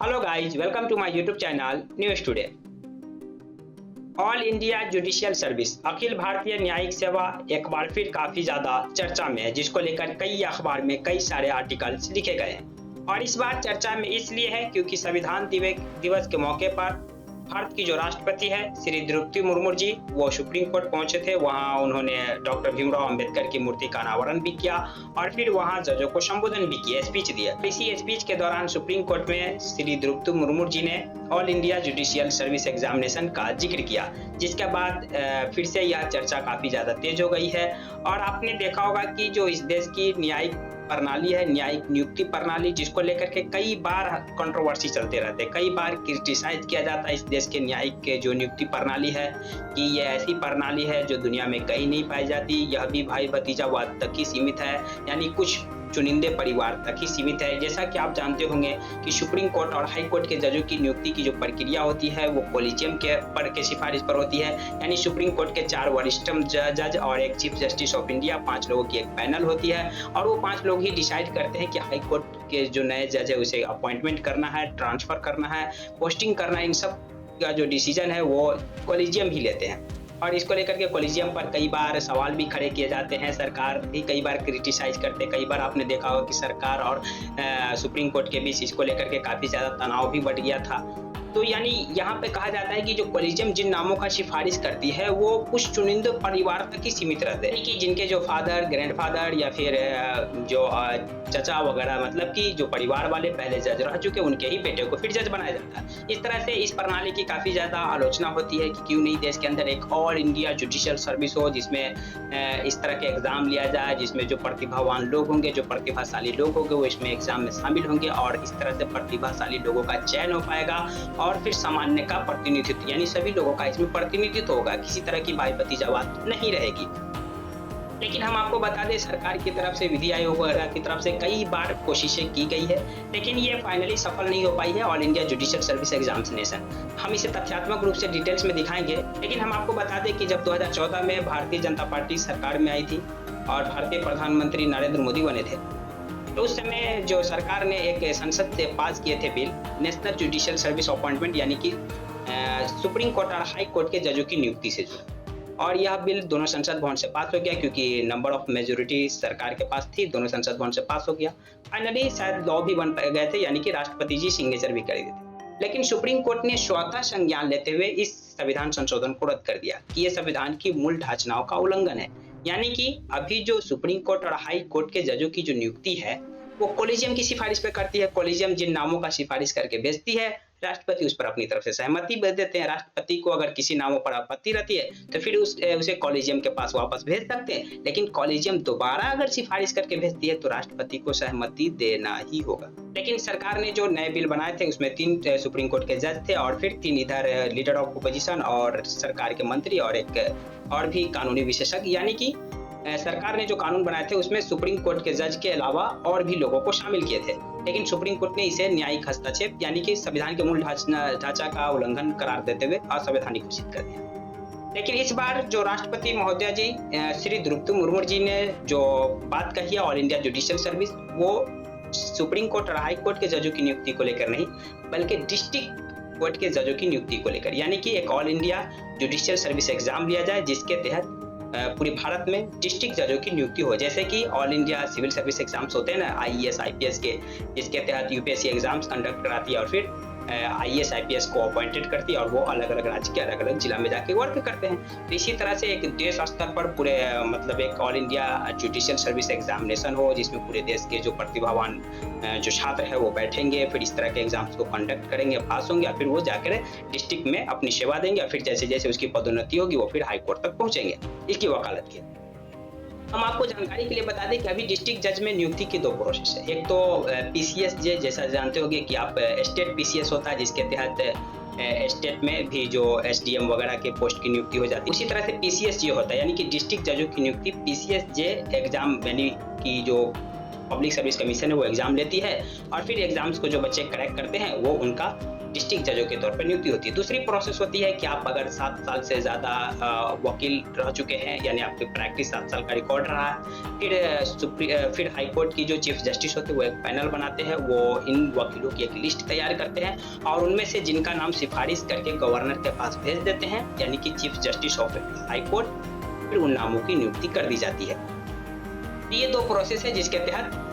Hello guys, welcome to my YouTube channel News Today. All India judicial service अखिल भारतीय न्यायिक सेवा एक बार फिर काफी ज्यादा चर्चा में है, जिसको लेकर कई अखबार में कई सारे आर्टिकल्स लिखे गए हैं। और इस बार चर्चा में इसलिए है क्योंकि संविधान दिवस के मौके पर भारत की जो राष्ट्रपति है श्री द्रौपदी मुर्मू जी, वो सुप्रीम कोर्ट पहुंचे थे। वहां उन्होंने डॉक्टर भीमराव अंबेडकर की मूर्ति का अनावरण भी किया और फिर वहां जजों को संबोधन भी किया, स्पीच दिया। इसी स्पीच के दौरान सुप्रीम कोर्ट में श्री द्रौपदी मुर्मू जी ने all India judicial service examination का जिक्र किया, जिसके बाद फिर से यह चर्चा काफी ज्यादा तेज हो गई है। और आपने देखा होगा कि जो इस देश की न्यायिक प्रणाली है, न्यायिक नियुक्ति प्रणाली, जिसको लेकर के कई बार कंट्रोवर्सी चलते रहते हैं, कई बार क्रिटिसाइज किया जाता है इस देश के न्यायिक के जो नियुक्ति प्रणाली है कि ये ऐसी प्रणाली है जो दुनिया में कहीं नहीं पाई जाती, यह भी भाई भतीजावाद तक ही सीमित है, यानी कुछ चुनिंदे परिवार तक ही सीमित है। जैसा कि आप जानते होंगे कि सुप्रीम कोर्ट और हाई कोर्ट के जजों की नियुक्ति की जो प्रक्रिया होती है वो कॉलेजियम के सिफारिश पर होती है, यानी सुप्रीम कोर्ट के 4 वरिष्ठतम जज और एक चीफ जस्टिस ऑफ इंडिया, 5 लोगों की एक पैनल होती है और वो 5 लोग ही डिसाइड करते हैं कि हाई कोर्ट के जो नए जज है उसे अपॉइंटमेंट करना है, ट्रांसफर करना है, पोस्टिंग करना है। इन सब का जो डिसीजन है वो कॉलेजियम ही लेते हैं। और इसको लेकर के कॉलेजियम पर कई बार सवाल भी खड़े किए जाते हैं, सरकार भी कई बार क्रिटिसाइज करते हैं। कई बार आपने देखा होगा कि सरकार और सुप्रीम कोर्ट के बीच इसको लेकर के काफ़ी ज़्यादा तनाव भी बढ़ गया था। तो यानी यहाँ पे कहा जाता है कि जो कॉलेजियम जिन नामों का सिफारिश करती है वो कुछ चुनिंदे परिवार तक ही सीमित रहते हैं, कि जिनके जो फादर, ग्रैंडफादर या फिर जो चचा वगैरह, मतलब कि जो परिवार वाले पहले जज रह चुके, उनके ही बेटे को फिर जज बनाया जाता है। इस तरह से इस प्रणाली की काफ़ी ज़्यादा आलोचना होती है कि क्यों नहीं देश के अंदर एक ऑल इंडिया जुडिशियल सर्विस हो जिसमें इस तरह के एग्ज़ाम लिया जाए, जिसमें जो प्रतिभावान लोग होंगे, जो प्रतिभाशाली लोग होंगे वो इसमें एग्ज़ाम में शामिल होंगे और इस तरह से प्रतिभाशाली लोगों का चयन हो पाएगा और फिर सामान्य का प्रतिनिधित्व, यानी सभी लोगों का इसमें प्रतिनिधित्व होगा, किसी तरह की भाई भतीजावाद नहीं रहेगी। लेकिन हम आपको बता दें, सरकार की तरफ से, विधि आयोग वगैरह की तरफ से कई बार कोशिशें की गई है, लेकिन ये फाइनली सफल नहीं हो पाई है all India judicial service examination. हम इसे तथ्यात्मक रूप से डिटेल्स में दिखाएंगे, लेकिन हम आपको बता दें कि जब 2014 में भारतीय जनता पार्टी सरकार में आई थी और भारतीय प्रधानमंत्री नरेंद्र मोदी बने थे, तो उस समय जो सरकार ने एक संसद से पास किए थे bill, national judicial service appointment, यानी कि सुप्रीम कोर्ट और हाई कोर्ट के जजों की नियुक्ति से जुड़ा। और यह बिल दोनों संसद भवन से पास हो गया क्योंकि नंबर ऑफ मेजोरिटी सरकार के पास थी, दोनों संसद भवन से पास हो गया। फाइनली शायद लॉ भी बन गए थे, यानी कि राष्ट्रपति जी सिग्नेचर भी कर दिए थे। लेकिन सुप्रीम कोर्ट ने स्वतः संज्ञान लेते हुए इस संविधान संशोधन को रद्द कर दिया कि यह संविधान की मूल ढांचनाओं का उल्लंघन है। यानी कि अभी जो सुप्रीम कोर्ट और हाई कोर्ट के जजों की जो नियुक्ति है वो कॉलेजियम की सिफारिश पे करती है। कॉलेजियम जिन नामों का सिफारिश करके भेजती है, राष्ट्रपति उस पर अपनी तरफ से सहमति भेज देते हैं। राष्ट्रपति को अगर किसी नामों पर आपत्ति रहती है तो फिर उसे कॉलेजियम के पास वापस भेज सकते हैं, लेकिन कॉलेजियम दोबारा अगर सिफारिश करके भेजती है तो राष्ट्रपति को सहमति देना ही होगा। लेकिन सरकार ने जो नए बिल बनाए थे उसमें 3 सुप्रीम कोर्ट के जज थे और फिर 3 इधर लीडर ऑफ अपोजिशन और सरकार के मंत्री और एक और भी कानूनी विशेषज्ञ, यानी कि सरकार ने जो कानून बनाए थे उसमें सुप्रीम कोर्ट के जज के अलावा और भी लोगों को शामिल किए थे। लेकिन सुप्रीम कोर्ट ने इसे न्यायिक हस्तक्षेप, यानी कि संविधान के मूल ढांचा का उल्लंघन करार देते हुए असंवैधानिक घोषित कर दिया। लेकिन इस बार जो राष्ट्रपति महोदया जी श्री द्रौपदी मुर्मू जी ने जो बात कही है ऑल इंडिया जुडिशियल सर्विस, वो सुप्रीम कोर्ट और हाई कोर्ट के जजों की नियुक्ति को लेकर नहीं, बल्कि डिस्ट्रिक्ट कोर्ट के जजों की नियुक्ति को लेकर, यानी कि एक all India judicial service exam लिया जाए जिसके तहत पूरे भारत में डिस्ट्रिक्ट जजों की नियुक्ति हो। जैसे कि all India civil service exams होते हैं ना, आईएएस आईपीएस के, जिसके तहत यूपीएससी एग्जाम्स कंडक्ट कराती है और फिर आईएएस आईपीएस को अपॉइंटेड करती है और वो अलग अलग राज्य के अलग अलग जिला में जाके वर्क करते हैं। तो इसी तरह से एक देश स्तर पर पूरे मतलब एक all India judicial service examination हो जिसमें पूरे देश के जो प्रतिभावान जो छात्र है वो बैठेंगे, फिर इस तरह के एग्जाम्स को कंडक्ट करेंगे, पास होंगे और फिर वो जाकर डिस्ट्रिक्ट में अपनी सेवा देंगे और फिर जैसे जैसे उसकी पदोन्नति होगी वो फिर हाई कोर्ट तक पहुंचेंगे, इसकी वकालत की। हम आपको जानकारी के लिए बता दें कि अभी डिस्ट्रिक्ट जज में नियुक्ति की 2 प्रोसेस है। एक तो पीसीएस जे, जैसा जानते होंगे कि आप स्टेट पीसीएस होता है जिसके तहत स्टेट में भी जो एसडीएम वगैरह के पोस्ट की नियुक्ति हो जाती है। उसी तरह से पीसीएस जे होता है, यानी कि डिस्ट्रिक्ट जजों की नियुक्ति पीसीएस जे एग्जाम, यानी कि जो पब्लिक सर्विस कमीशन है वो एग्जाम लेती है और फिर एग्जाम्स को जो बच्चे क्रैक करते हैं वो उनका डिस्ट्रिक्ट जजों के तौर पर नियुक्ति होती है। दूसरी प्रोसेस होती है कि आप अगर 7 साल से ज़्यादा वकील रह चुके हैं, यानी आपकी प्रैक्टिस 7 साल का रिकॉर्ड रहा है, फिर हाई कोर्ट की जो चीफ जस्टिस होते हैं वो एक पैनल बनाते हैं, वो इन वकीलों की एक लिस्ट तैयार करते हैं और उनमें से जिनका नाम सिफारिश करके गवर्नर के पास भेज देते हैं, यानी कि chief justice of high court, फिर उन नामों की नियुक्ति कर दी जाती है। ये 2 प्रोसेस है जिसके तहत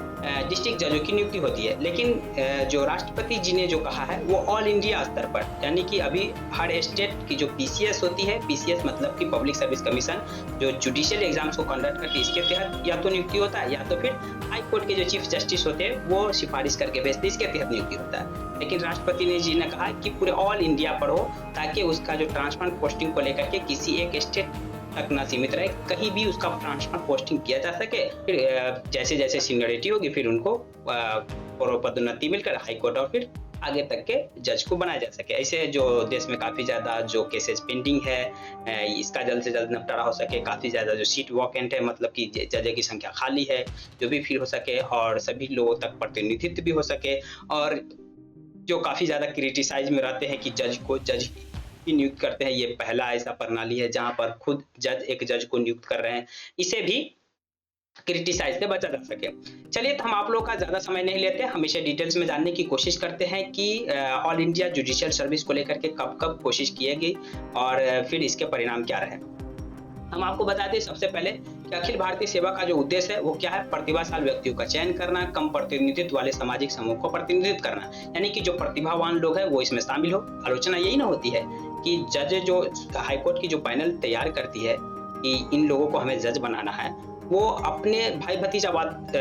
डिस्ट्रिक्ट जजों की नियुक्ति होती है। लेकिन जो राष्ट्रपति जी ने जो कहा है वो ऑल इंडिया स्तर पर, यानी कि अभी हर स्टेट की जो पीसीएस होती है, पीसीएस मतलब कि पब्लिक सर्विस कमीशन, जो जुडिशियल एग्जाम्स को कंडक्ट करती है, इसके तहत या तो नियुक्ति होता है, या तो फिर हाई कोर्ट के जो चीफ जस्टिस होते हैं वो सिफारिश करके भेजते हैं, इसके तहत नियुक्ति होता है। लेकिन राष्ट्रपति जी ने कहा कि पूरे ऑल इंडिया पर हो, ताकि उसका जो ट्रांसफर पोस्टिंग को लेकर के किसी एक स्टेट तक ना सीमित रहे, कहीं भी उसका ट्रांसफर पोस्टिंग किया जा सके। फिर जैसे जैसे सीनियरिटी होगी फिर उनको पदोन्नति मिलकर हाई कोर्ट और फिर आगे तक के जज को बनाया जा सके। ऐसे जो देश में काफ़ी ज़्यादा जो केसेस पेंडिंग है, इसका जल्द से जल्द निपटारा हो सके। काफ़ी ज़्यादा जो सीट वैकेंट है, मतलब कि जज की संख्या खाली है, जो भी फिल हो सके और सभी लोगों तक प्रतिनिधित्व भी हो सके। और जो काफ़ी ज़्यादा क्रिटिसाइज में रहते हैं कि जज की नियुक्त करते हैं, ये पहला ऐसा प्रणाली है जहां पर खुद जज एक जज को नियुक्त कर रहे हैं, इसे भी क्रिटिसाइज से बचा जा सके। चलिए, तो हम आप लोग का ज़्यादा समय नहीं लेते, हम इसे डिटेल्स में जानने की कोशिश करते हैं कि ऑल इंडिया जुडिशियल सर्विस को लेकर के कब कब कोशिश की गई और फिर इसके परिणाम क्या रहे। हम आपको बता दें सबसे पहले कि अखिल भारतीय सेवा का जो उद्देश्य है वो क्या है, प्रतिभाशाली व्यक्तियों का चयन करना, कम प्रतिनिधित्व वाले सामाजिक समूह को प्रतिनिधित्व करना, यानी कि जो प्रतिभावान लोग हैं वो इसमें शामिल हो। आलोचना यही ना होती है कि जज जो हाईकोर्ट की जो पैनल तैयार करती है कि इन लोगों को हमें जज बनाना है, वो अपने भाई भतीजावाद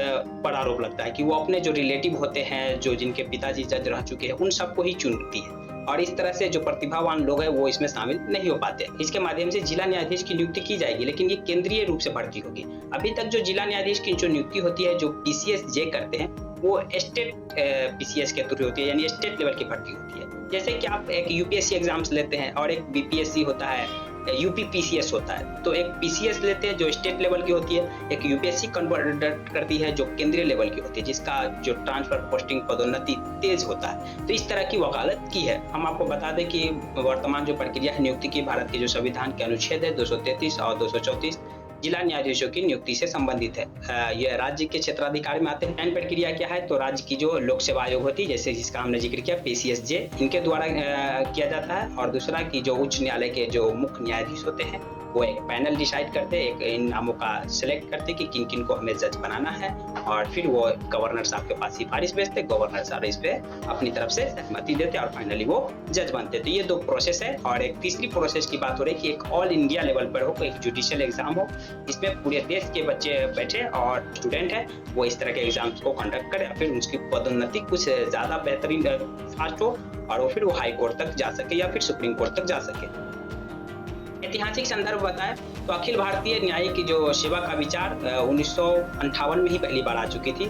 पर आरोप लगता है कि वो अपने जो रिलेटिव होते हैं, जो जिनके पिताजी जज रह चुके हैं, उन सबको ही चुनती है और इस तरह से जो प्रतिभावान लोग हैं वो इसमें शामिल नहीं हो पाते। इसके माध्यम से जिला न्यायाधीश की नियुक्ति की जाएगी, लेकिन ये केंद्रीय रूप से भर्ती होगी। अभी तक जो जिला न्यायाधीश की जो नियुक्ति होती है, जो पीसीएस जे करते हैं, वो स्टेट पीसीएस के थ्रू होती है, यानी स्टेट लेवल की भर्ती होती है। जैसे कि आप एक यूपीएससी एग्जाम्स लेते हैं और एक बीपीएससी होता है, यूपी पीसीएस होता है, तो एक पीसीएस लेते हैं जो स्टेट लेवल की होती है, एक यूपीएससी कन्वर्ट करती है जो केंद्रीय लेवल की होती है, जिसका जो ट्रांसफर पोस्टिंग पदोन्नति तेज होता है। तो इस तरह की वकालत की है। हम आपको बता दें कि वर्तमान जो प्रक्रिया है नियुक्ति की, भारत के जो संविधान के अनुच्छेद है 233 और 234 जिला न्यायाधीशों की नियुक्ति से संबंधित है। यह राज्य के क्षेत्राधिकार में आते हैं। प्रक्रिया क्या है, तो राज्य की जो लोक सेवा आयोग होती है, जैसे जिसका हमने जिक्र किया पीसीएसजे, इनके द्वारा किया जाता है। और दूसरा कि जो उच्च न्यायालय के जो मुख्य न्यायाधीश होते हैं वो एक पैनल डिसाइड करते हैं, एक इन नामों का सिलेक्ट करते कि किन किन को हमें जज बनाना है और फिर वो गवर्नर साहब के पास सिफारिश भेजते, गवर्नर साहब इस पे अपनी तरफ से सहमति देते और फाइनली वो जज बनते। तो ये 2 प्रोसेस है। और एक तीसरी प्रोसेस की बात हो रही है कि एक ऑल इंडिया लेवल पर हो, एक जुडिशियल एग्जाम हो, इसमें पूरे देश के बच्चे बैठे और स्टूडेंट है वो इस तरह के एग्जाम्स को कंडक्ट करें, फिर उसकी पदोन्नति कुछ ज़्यादा बेहतरीन फास्ट हो और वो फिर वो हाई कोर्ट तक जा सके या फिर सुप्रीम कोर्ट तक जा सके। ऐतिहासिक संदर्भ बताएं तो अखिल भारतीय न्यायिक जो सेवा का विचार 1958 में ही पहली बार आ चुकी थी।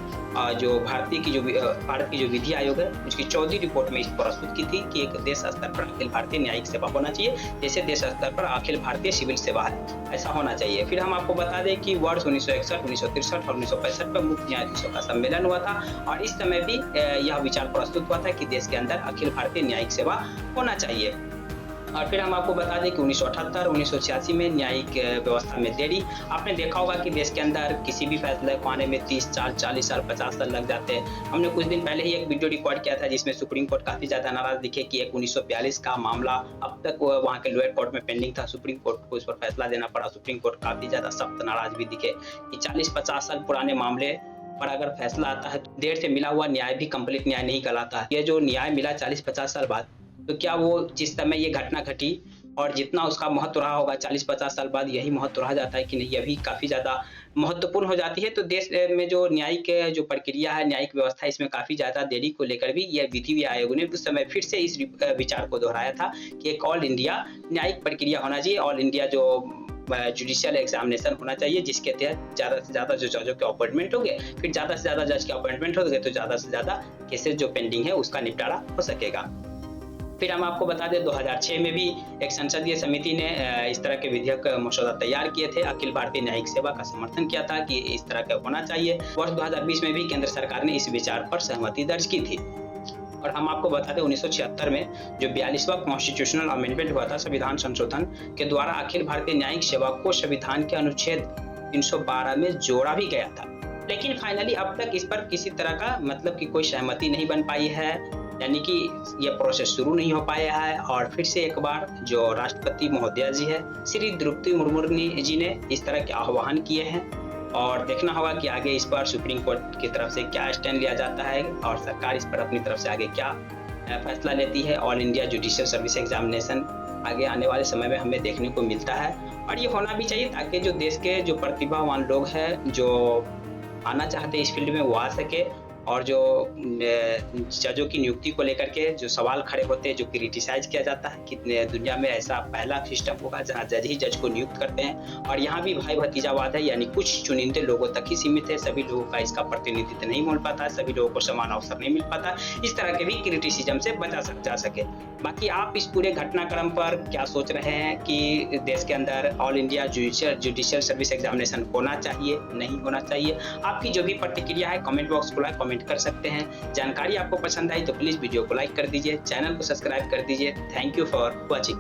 जो भारत की जो विधि आयोग है उसकी 14वीं रिपोर्ट में इस प्रस्तुत की थी कि एक देश स्तर पर अखिल भारतीय न्यायिक सेवा होना चाहिए, जैसे देश स्तर पर अखिल भारतीय सिविल सेवा है, ऐसा होना चाहिए। फिर हम आपको बता दें कि वर्ष 1961, 1963 और 1965 में मुख्य न्यायाधीशों का सम्मेलन हुआ था और इस समय भी यह विचार प्रस्तुत हुआ था कि देश के अंदर अखिल भारतीय न्यायिक सेवा होना चाहिए। और फिर हम आपको बता दें कि 1978, 1986 में न्यायिक व्यवस्था में देरी। आपने देखा होगा कि देश के अंदर किसी भी फैसले को आने में 30 साल, 40 साल, 50 साल लग जाते हैं। हमने कुछ दिन पहले ही एक वीडियो रिकॉर्ड किया था जिसमें सुप्रीम कोर्ट काफ़ी ज़्यादा नाराज दिखे कि एक 1942 का मामला अब तक वहाँ के लोअर कोर्ट में पेंडिंग था, सुप्रीम कोर्ट को इस पर फैसला देना पड़ा। सुप्रीम कोर्ट काफ़ी ज़्यादा सख्त नाराज भी दिखे कि 40-50 साल पुराने मामले पर अगर फैसला आता है तो देर से मिला हुआ न्याय भी कंप्लीट न्याय नहीं कहलाता। ये जो न्याय मिला 40-50 साल बाद, तो क्या वो जिस समय ये घटना घटी और जितना उसका महत्व रहा होगा 40-50 साल बाद यही महत्व रह जाता है कि नहीं, अभी काफ़ी ज़्यादा महत्वपूर्ण हो जाती है। तो देश में जो न्यायिक जो प्रक्रिया है, न्यायिक व्यवस्था, इसमें काफ़ी ज़्यादा देरी को लेकर भी यह विधि आयोग ने उस समय फिर से इस विचार को दोहराया था कि एक ऑल इंडिया न्यायिक प्रक्रिया होना चाहिए, ऑल इंडिया जो जुडिशियल एग्जामिनेशन होना चाहिए, जिसके तहत ज़्यादा से ज़्यादा जो जजों के अपॉइंटमेंट होंगे, फिर ज़्यादा से ज़्यादा जज के अपॉइंटमेंट होंगे तो ज़्यादा से ज़्यादा केसेस जो पेंडिंग है उसका निपटारा हो सकेगा। फिर हम आपको बता दें 2006 में भी एक संसदीय समिति ने इस तरह के विधेयक मसौदा तैयार किए थे, अखिल भारतीय न्यायिक सेवा का समर्थन किया था कि इस तरह का होना चाहिए। वर्ष 2020 में भी केंद्र सरकार ने इस विचार पर सहमति दर्ज की थी। और हम आपको बता दें 1976 में जो 42वां कॉन्स्टिट्यूशनल अमेंडमेंट हुआ था, संविधान संशोधन के द्वारा अखिल भारतीय न्यायिक सेवा को संविधान के अनुच्छेद 312 में जोड़ा भी गया था। लेकिन फाइनली अब तक इस पर किसी तरह का मतलब की कोई सहमति नहीं बन पाई है, यानी कि ये प्रोसेस शुरू नहीं हो पाया है। और फिर से एक बार जो राष्ट्रपति महोदया जी है श्री द्रौपदी मुर्मू जी ने इस तरह के आह्वान किए हैं और देखना होगा कि आगे इस पर सुप्रीम कोर्ट की तरफ से क्या स्टैंड लिया जाता है और सरकार इस पर अपनी तरफ से आगे क्या फैसला लेती है। All India judicial service examination आगे आने वाले समय में हमें देखने को मिलता है और ये होना भी चाहिए ताकि जो देश के जो प्रतिभावान लोग हैं जो आना चाहते हैं इस फील्ड में वो आ सके और जो जजों की नियुक्ति को लेकर के जो सवाल खड़े होते हैं, जो क्रिटिसाइज किया जाता है कि दुनिया में ऐसा पहला सिस्टम होगा जहां जज ही जज को नियुक्त करते हैं और यहाँ भी भाई भतीजावाद है, यानी कुछ चुनिंदे लोगों तक ही सीमित है, सभी लोगों का इसका प्रतिनिधित्व नहीं मिल पाता, सभी लोगों को समान अवसर नहीं मिल पाता। इस तरह के भी क्रिटिसिज्म से बचा जा सके। बाकी आप इस पूरे घटनाक्रम पर क्या सोच रहे हैं कि देश के अंदर all India judicial service examination होना चाहिए, नहीं होना चाहिए? आपकी जो भी प्रतिक्रिया है कमेंट बॉक्स खुला है, कमेंट कर सकते हैं। जानकारी आपको पसंद आई तो प्लीज वीडियो को लाइक कर दीजिए, चैनल को सब्सक्राइब कर दीजिए। Thank you for watching.